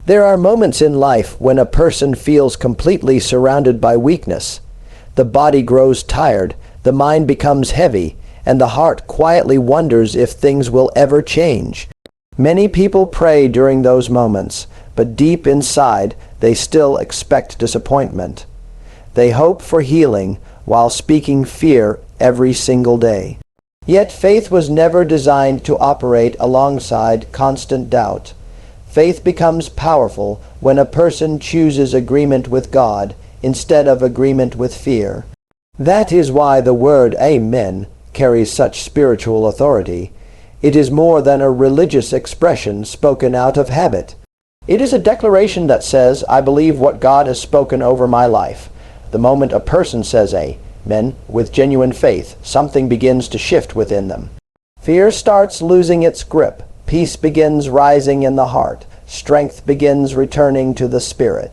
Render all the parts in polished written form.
There are moments in life when a person feels completely surrounded by weakness. The body grows tired, the mind becomes heavy, and the heart quietly wonders if things will ever change. Many people pray during those moments, but deep inside they still expect disappointment. They hope for healing while speaking fear every single day. Yet faith was never designed to operate alongside constant doubt. Faith becomes powerful when a person chooses agreement with God instead of agreement with fear. That is why the word Amen carries such spiritual authority. It is more than a religious expression spoken out of habit. It is a declaration that says, I believe what God has spoken over my life. The moment a person says Amen with genuine faith, something begins to shift within them. Fear starts losing its grip. Peace begins rising in the heart. Strength begins returning to the spirit.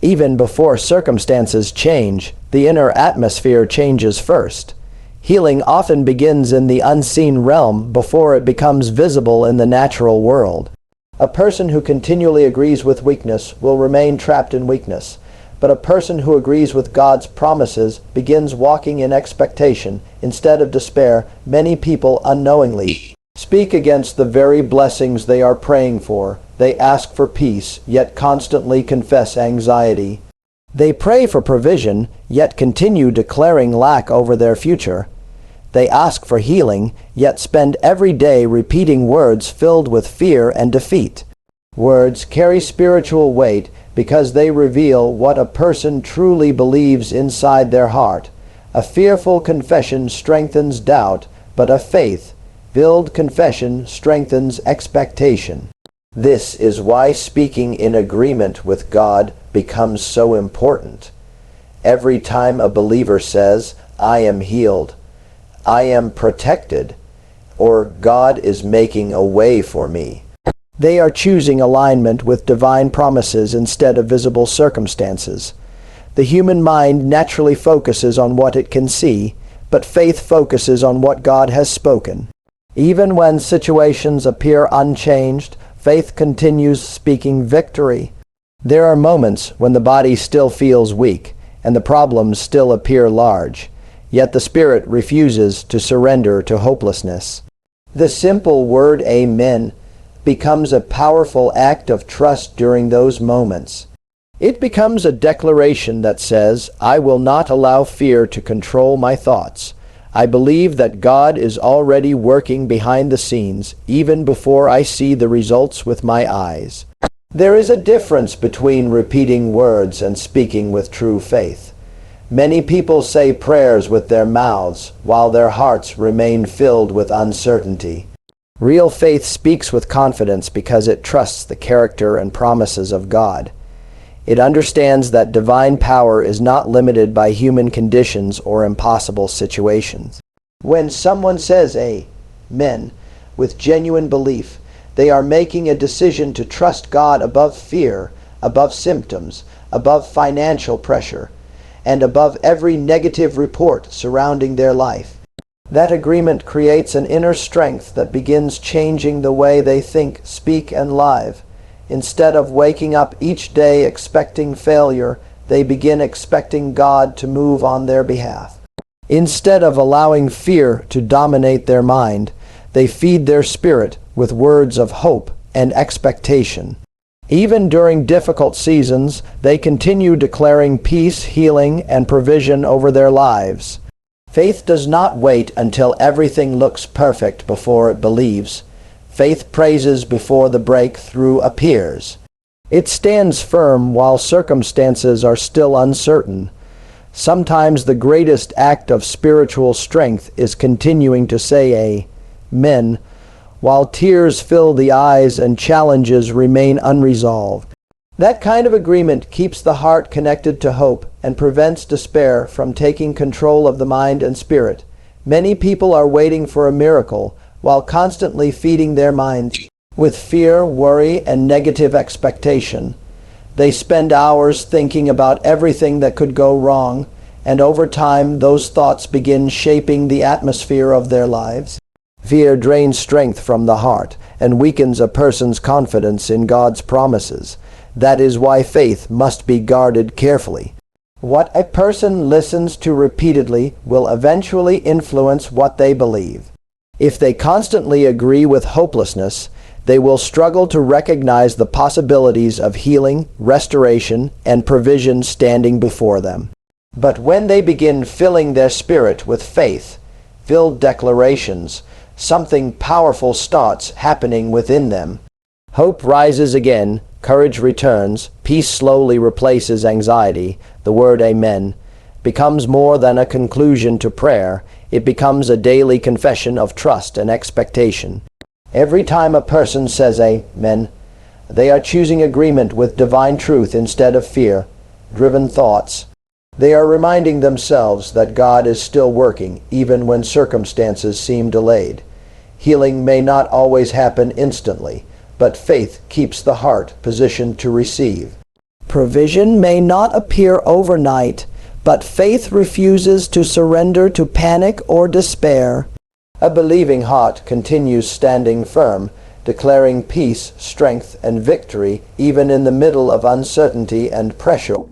Even before circumstances change, the inner atmosphere changes first. Healing often begins in the unseen realm before it becomes visible in the natural world. A person who continually agrees with weakness will remain trapped in weakness, but a person who agrees with God's promises begins walking in expectation instead of despair. Many people unknowingly speak against the very blessings they are praying for. They ask for peace, yet constantly confess anxiety. They pray for provision, yet continue declaring lack over their future. They ask for healing, yet spend every day repeating words filled with fear and defeat. Words carry spiritual weight because they reveal what a person truly believes inside their heart. A fearful confession strengthens doubt, but a faith-filled confession strengthens expectation. This is why speaking in agreement with God becomes so important. Every time a believer says, I am healed, I am protected, or God is making a way for me, they are choosing alignment with divine promises instead of visible circumstances. The human mind naturally focuses on what it can see, but faith focuses on what God has spoken. Even when situations appear unchanged, faith continues speaking victory. There are moments when the body still feels weak and the problems still appear large, yet the spirit refuses to surrender to hopelessness. The simple word Amen becomes a powerful act of trust during those moments. It becomes a declaration that says, I will not allow fear to control my thoughts. I believe that God is already working behind the scenes, even before I see the results with my eyes. There is a difference between repeating words and speaking with true faith. Many people say prayers with their mouths, while their hearts remain filled with uncertainty. Real faith speaks with confidence because it trusts the character and promises of God. It understands that divine power is not limited by human conditions or impossible situations. When someone says Amen with genuine belief, they are making a decision to trust God above fear, above symptoms, above financial pressure, and above every negative report surrounding their life. That agreement creates an inner strength that begins changing the way they think, speak, and live. Instead of waking up each day expecting failure, they begin expecting God to move on their behalf. Instead of allowing fear to dominate their mind, they feed their spirit with words of hope and expectation. Even during difficult seasons, they continue declaring peace, healing, and provision over their lives. Faith does not wait until everything looks perfect before it believes. Faith praises before the breakthrough appears. It stands firm while circumstances are still uncertain. Sometimes the greatest act of spiritual strength is continuing to say Amen, while tears fill the eyes and challenges remain unresolved. That kind of agreement keeps the heart connected to hope and prevents despair from taking control of the mind and spirit. Many people are waiting for a miracle while constantly feeding their minds with fear, worry, and negative expectation. They spend hours thinking about everything that could go wrong, and over time those thoughts begin shaping the atmosphere of their lives. Fear drains strength from the heart and weakens a person's confidence in God's promises. That is why faith must be guarded carefully. What a person listens to repeatedly will eventually influence what they believe. If they constantly agree with hopelessness, they will struggle to recognize the possibilities of healing, restoration, and provision standing before them. But when they begin filling their spirit with faith-filled declarations, something powerful starts happening within them. Hope rises again, courage returns, peace slowly replaces anxiety. The word Amen becomes more than a conclusion to prayer. It becomes a daily confession of trust and expectation. Every time a person says Amen, they are choosing agreement with divine truth instead of fear-driven thoughts. They are reminding themselves that God is still working, even when circumstances seem delayed. Healing may not always happen instantly, but faith keeps the heart positioned to receive. Provision may not appear overnight, but faith refuses to surrender to panic or despair. A believing heart continues standing firm, declaring peace, strength, and victory even in the middle of uncertainty and pressure.